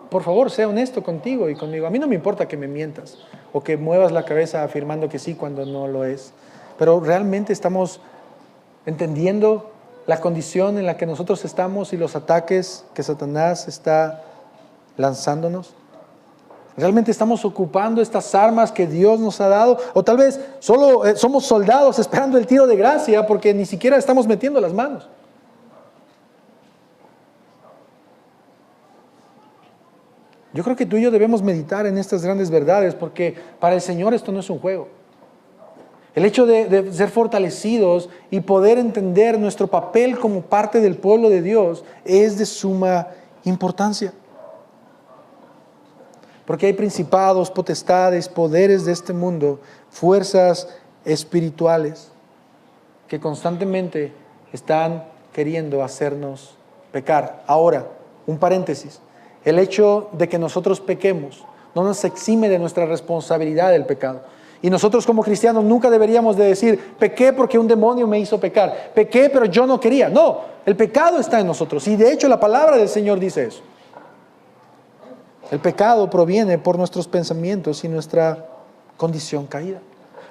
por favor, sea honesto contigo y conmigo. A mí no me importa que me mientas o que muevas la cabeza afirmando que sí cuando no lo es. Pero realmente estamos entendiendo la condición en la que nosotros estamos y los ataques que Satanás está lanzándonos. ¿Realmente estamos ocupando estas armas que Dios nos ha dado? O tal vez solo somos soldados esperando el tiro de gracia porque ni siquiera estamos metiendo las manos. Yo creo que tú y yo debemos meditar en estas grandes verdades porque para el Señor esto no es un juego. El hecho de ser fortalecidos y poder entender nuestro papel como parte del pueblo de Dios es de suma importancia. Porque hay principados, potestades, poderes de este mundo, fuerzas espirituales que constantemente están queriendo hacernos pecar. Ahora, un paréntesis. El hecho de que nosotros pequemos no nos exime de nuestra responsabilidad del pecado. Y nosotros como cristianos nunca deberíamos de decir, pequé porque un demonio me hizo pecar. Pequé pero yo no quería. No, el pecado está en nosotros. Y de hecho la palabra del Señor dice eso. El pecado proviene por nuestros pensamientos y nuestra condición caída.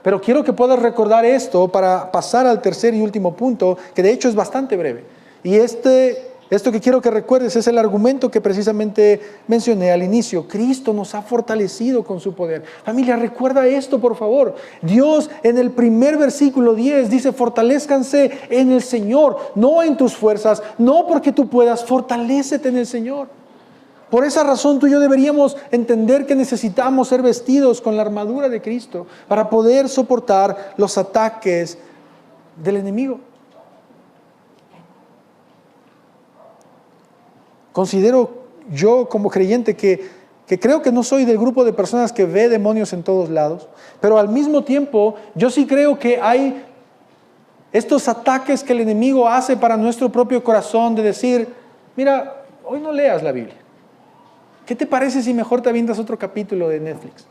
Pero quiero que puedas recordar esto para pasar al tercer y último punto, que de hecho es bastante breve. Y esto que quiero que recuerdes es el argumento que precisamente mencioné al inicio. Cristo nos ha fortalecido con su poder. Familia, recuerda esto por favor. Dios en el primer versículo 10 dice, fortalézcanse en el Señor, no en tus fuerzas, no porque tú puedas, fortalécete en el Señor. Por esa razón tú y yo deberíamos entender que necesitamos ser vestidos con la armadura de Cristo para poder soportar los ataques del enemigo. Considero yo como creyente que creo que no soy del grupo de personas que ve demonios en todos lados, pero al mismo tiempo yo sí creo que hay estos ataques que el enemigo hace para nuestro propio corazón de decir, mira, hoy no leas la Biblia. ¿Qué te parece si mejor te avientas otro capítulo de Netflix?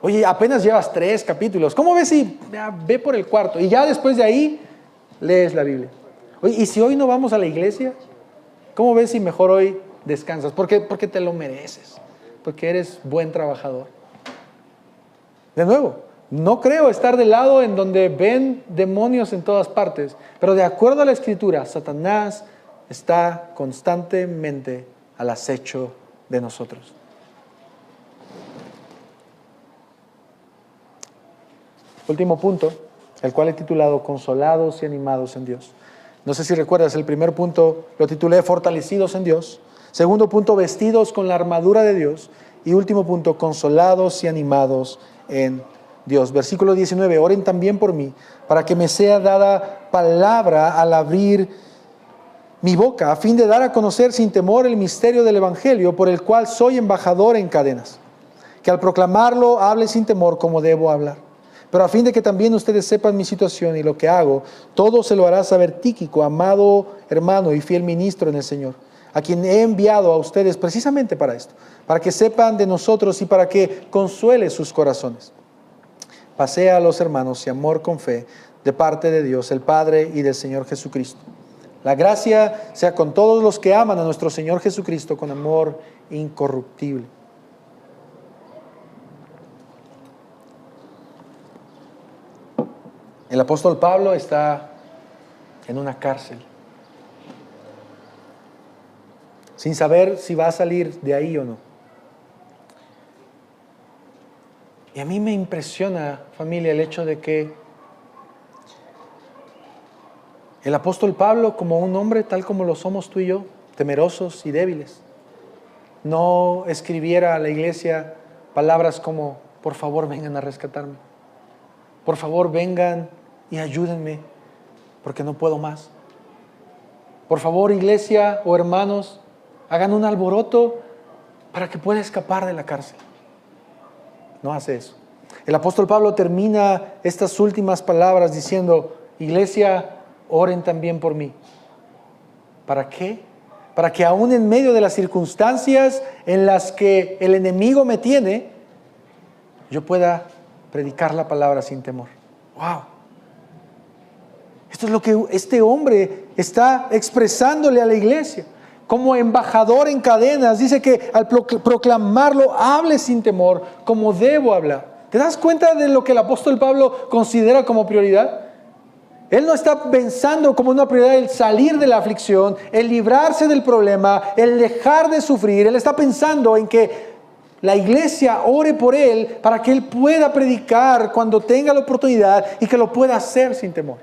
Oye, apenas llevas 3 capítulos. ¿Cómo ves si ve por el cuarto? Y ya después de ahí lees la Biblia. Oye, ¿y si hoy no vamos a la iglesia? ¿Cómo ves si mejor hoy descansas? Porque te lo mereces. Porque eres buen trabajador. De nuevo, no creo estar del lado en donde ven demonios en todas partes. Pero de acuerdo a la Escritura, Satanás está constantemente al acecho de nosotros. Último punto, el cual he titulado Consolados y animados en Dios. No sé si recuerdas, el primer punto lo titulé Fortalecidos en Dios. Segundo punto, vestidos con la armadura de Dios. Y último punto, consolados y animados en Dios. Versículo 19, oren también por mí, para que me sea dada palabra al abrir mi boca, a fin de dar a conocer sin temor el misterio del Evangelio, por el cual soy embajador en cadenas. Que al proclamarlo hable sin temor como debo hablar. Pero a fin de que también ustedes sepan mi situación y lo que hago, todo se lo hará saber Tíquico, amado hermano y fiel ministro en el Señor, a quien he enviado a ustedes precisamente para esto, para que sepan de nosotros y para que consuele sus corazones. Pasea a los hermanos y amor con fe de parte de Dios, el Padre y del Señor Jesucristo. La gracia sea con todos los que aman a nuestro Señor Jesucristo con amor incorruptible. El apóstol Pablo está en una cárcel, sin saber si va a salir de ahí o no. Y a mí me impresiona, familia, el hecho de que el apóstol Pablo, como un hombre tal como lo somos tú y yo, temerosos y débiles, no escribiera a la iglesia palabras como, por favor vengan a rescatarme, por favor vengan y ayúdenme, porque no puedo más. Por favor, iglesia o hermanos, hagan un alboroto para que pueda escapar de la cárcel. No hace eso. El apóstol Pablo termina estas últimas palabras diciendo, iglesia, oren también por mí. ¿Para qué? Para que aún en medio de las circunstancias en las que el enemigo me tiene, yo pueda predicar la palabra sin temor. ¡Wow! Esto es lo que este hombre está expresándole a la iglesia. como embajador en cadenas. Dice que al proclamarlo, hable sin temor, como debo hablar. ¿Te das cuenta de lo que el apóstol Pablo considera como prioridad? Él no está pensando como una prioridad el salir de la aflicción, el librarse del problema, el dejar de sufrir. Él está pensando en que la iglesia ore por él para que él pueda predicar cuando tenga la oportunidad y que lo pueda hacer sin temor.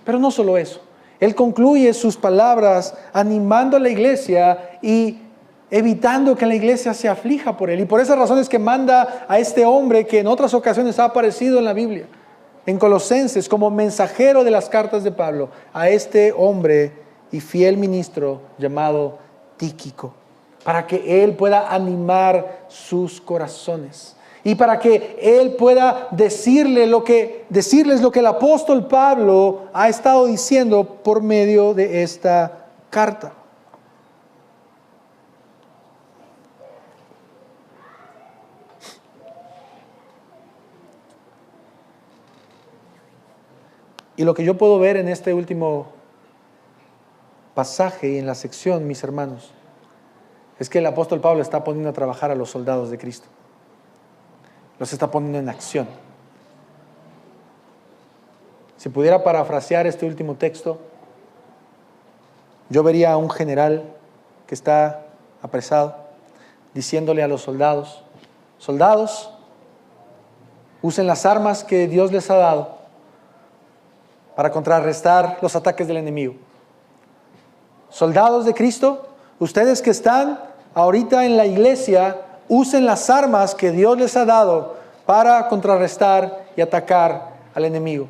Pero no solo eso. Él concluye sus palabras animando a la iglesia y evitando que la iglesia se aflija por él. Y por esas razones que manda a este hombre que en otras ocasiones ha aparecido en la Biblia, en Colosenses, como mensajero de las cartas de Pablo, a este hombre y fiel ministro llamado Tíquico, para que él pueda animar sus corazones y para que él pueda decirles lo que el apóstol Pablo ha estado diciendo por medio de esta carta. Y lo que yo puedo ver en este último pasaje y en la sección, mis hermanos, es que el apóstol Pablo está poniendo a trabajar a los soldados de Cristo. Los está poniendo en acción. Si pudiera parafrasear este último texto, yo vería a un general que está apresado, diciéndole a los soldados: soldados, usen las armas que Dios les ha dado para contrarrestar los ataques del enemigo. Soldados de Cristo, ustedes que están ahorita en la iglesia, usen las armas que Dios les ha dado para contrarrestar y atacar al enemigo.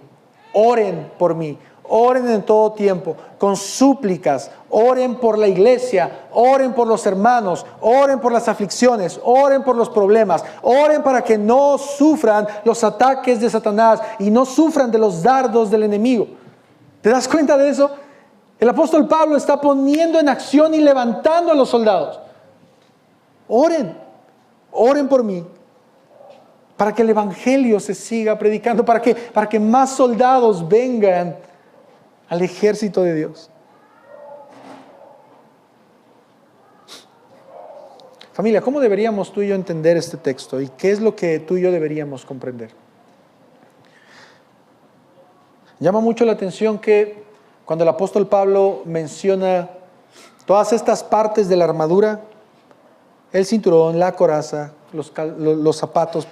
Oren por mí, oren en todo tiempo, con súplicas, oren por la iglesia, oren por los hermanos, oren por las aflicciones, oren por los problemas, oren para que no sufran los ataques de Satanás y no sufran de los dardos del enemigo. ¿Te das cuenta de eso? El apóstol Pablo está poniendo en acción y levantando a los soldados. Oren por mí, para que el evangelio se siga predicando, para que más soldados vengan al ejército de Dios. Familia, ¿cómo deberíamos tú y yo entender este texto? ¿Y qué es lo que tú y yo deberíamos comprender? Llama mucho la atención que cuando el apóstol Pablo menciona todas estas partes de la armadura, el cinturón, la coraza, los zapatos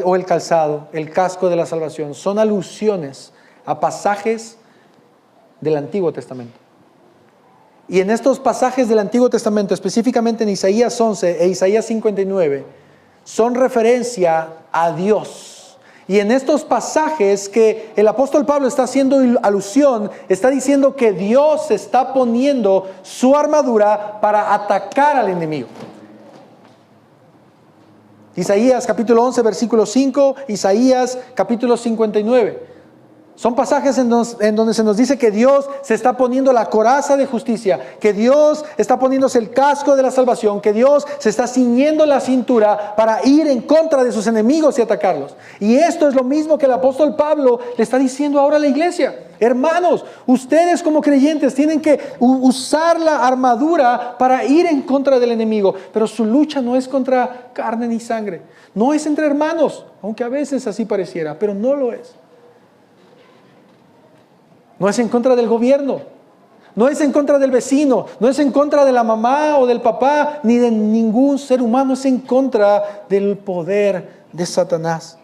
o el calzado, el casco de la salvación, son alusiones a pasajes del Antiguo Testamento. Y en estos pasajes del Antiguo Testamento, específicamente en Isaías 11 e Isaías 59, son referencia a Dios. Y en estos pasajes que el apóstol Pablo está haciendo alusión, está diciendo que Dios está poniendo su armadura para atacar al enemigo. Isaías capítulo 11, versículo 5, Isaías capítulo 59. Son pasajes en donde se nos dice que Dios se está poniendo la coraza de justicia, que Dios está poniéndose el casco de la salvación, que Dios se está ciñendo la cintura para ir en contra de sus enemigos y atacarlos. Y esto es lo mismo que el apóstol Pablo le está diciendo ahora a la iglesia. Hermanos, ustedes como creyentes tienen que usar la armadura para ir en contra del enemigo, pero su lucha no es contra carne ni sangre, no es entre hermanos, aunque a veces así pareciera, pero no lo es. No es en contra del gobierno, no es en contra del vecino, no es en contra de la mamá o del papá, ni de ningún ser humano, es en contra del poder de Satanás.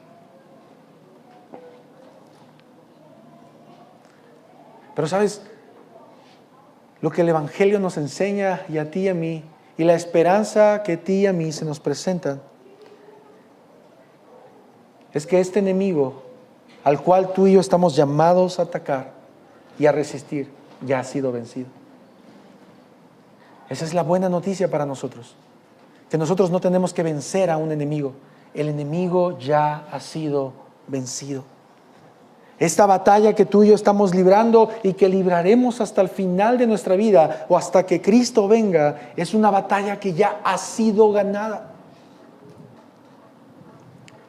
Pero ¿sabes? Lo que el Evangelio nos enseña y a ti y a mí, y la esperanza que a ti y a mí se nos presentan, es que este enemigo al cual tú y yo estamos llamados a atacar y a resistir, ya ha sido vencido. Esa es la buena noticia para nosotros, que nosotros no tenemos que vencer a un enemigo. El enemigo ya ha sido vencido. Esta batalla que tú y yo estamos librando y que libraremos hasta el final de nuestra vida o hasta que Cristo venga, es una batalla que ya ha sido ganada.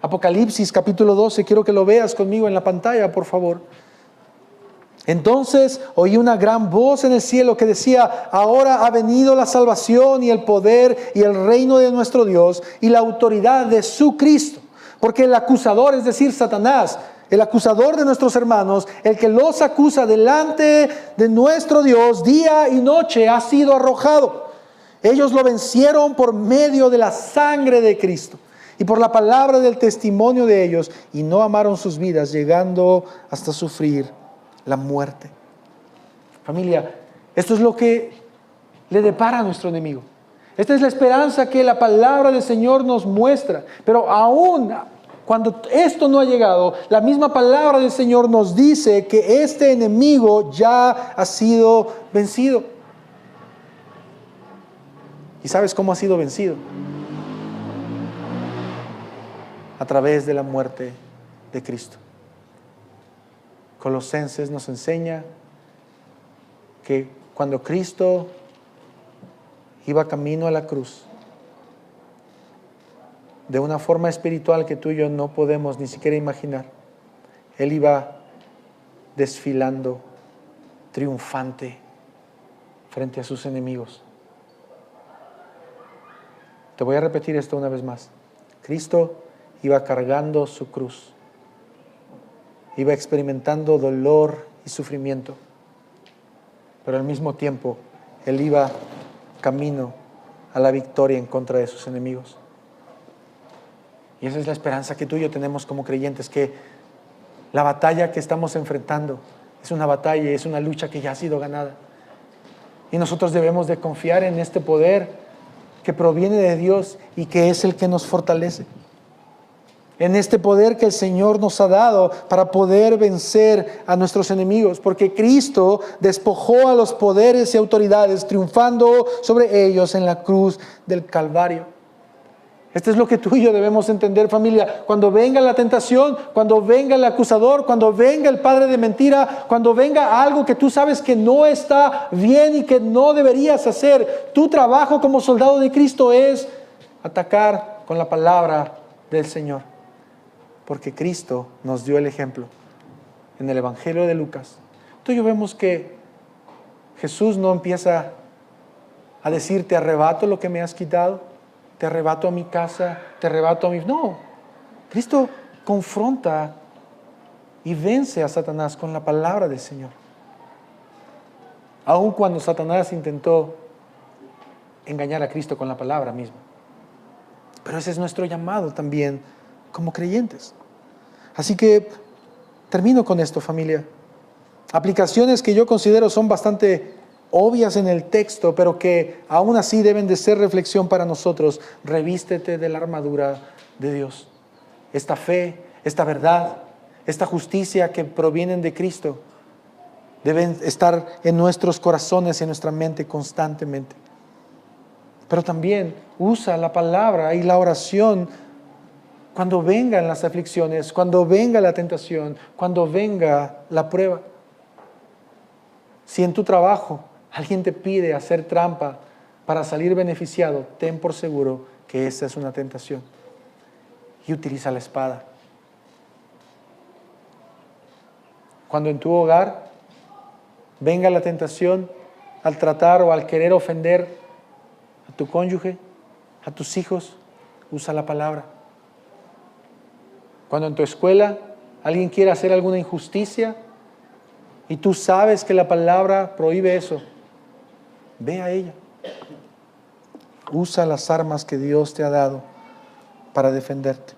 Apocalipsis capítulo 12, quiero que lo veas conmigo en la pantalla, por favor. Entonces oí una gran voz en el cielo que decía: ahora ha venido la salvación y el poder y el reino de nuestro Dios y la autoridad de su Cristo. Porque el acusador, es decir, Satanás, el acusador de nuestros hermanos, el que los acusa delante de nuestro Dios día y noche, ha sido arrojado. Ellos lo vencieron por medio de la sangre de Cristo y por la palabra del testimonio de ellos, y no amaron sus vidas, llegando hasta sufrir la muerte. Familia, esto es lo que le depara a nuestro enemigo. Esta es la esperanza que la palabra del Señor nos muestra. Pero aún cuando esto no ha llegado, la misma palabra del Señor nos dice que este enemigo ya ha sido vencido. ¿Y sabes cómo ha sido vencido? A través de la muerte de Cristo. Colosenses nos enseña que cuando Cristo iba camino a la cruz, de una forma espiritual que tú y yo no podemos ni siquiera imaginar, Él iba desfilando triunfante frente a sus enemigos. Te voy a repetir esto una vez más. Cristo iba cargando su cruz, iba experimentando dolor y sufrimiento, pero al mismo tiempo Él iba camino a la victoria en contra de sus enemigos. Y esa es la esperanza que tú y yo tenemos como creyentes, que la batalla que estamos enfrentando es una batalla, es una lucha que ya ha sido ganada. Y nosotros debemos de confiar en este poder que proviene de Dios y que es el que nos fortalece. En este poder que el Señor nos ha dado para poder vencer a nuestros enemigos, porque Cristo despojó a los poderes y autoridades, triunfando sobre ellos en la cruz del Calvario. Esto es lo que tú y yo debemos entender, familia. Cuando venga la tentación, cuando venga el acusador, cuando venga el padre de mentira, cuando venga algo que tú sabes que no está bien y que no deberías hacer, tu trabajo como soldado de Cristo es atacar con la palabra del Señor. Porque Cristo nos dio el ejemplo. En el Evangelio de Lucas, tú y yo vemos que Jesús no empieza a decir: te arrebato lo que me has quitado, te arrebato a mi casa, te arrebato a mi... No, Cristo confronta y vence a Satanás con la palabra del Señor. Aun cuando Satanás intentó engañar a Cristo con la palabra misma. Pero ese es nuestro llamado también como creyentes. Así que termino con esto, familia. Aplicaciones que yo considero son bastante obvias en el texto, pero que aún así deben de ser reflexión para nosotros. Revístete de la armadura de Dios. Esta fe, esta verdad, esta justicia que provienen de Cristo deben estar en nuestros corazones y en nuestra mente constantemente. Pero también usa la palabra y la oración cuando vengan las aflicciones, cuando venga la tentación, cuando venga la prueba. Si en tu trabajo alguien te pide hacer trampa para salir beneficiado, ten por seguro que esa es una tentación. Y utiliza la espada. Cuando en tu hogar venga la tentación al tratar o al querer ofender a tu cónyuge, a tus hijos, usa la palabra. Cuando en tu escuela alguien quiere hacer alguna injusticia y tú sabes que la palabra prohíbe eso, ve a ella. Usa las armas que Dios te ha dado para defenderte.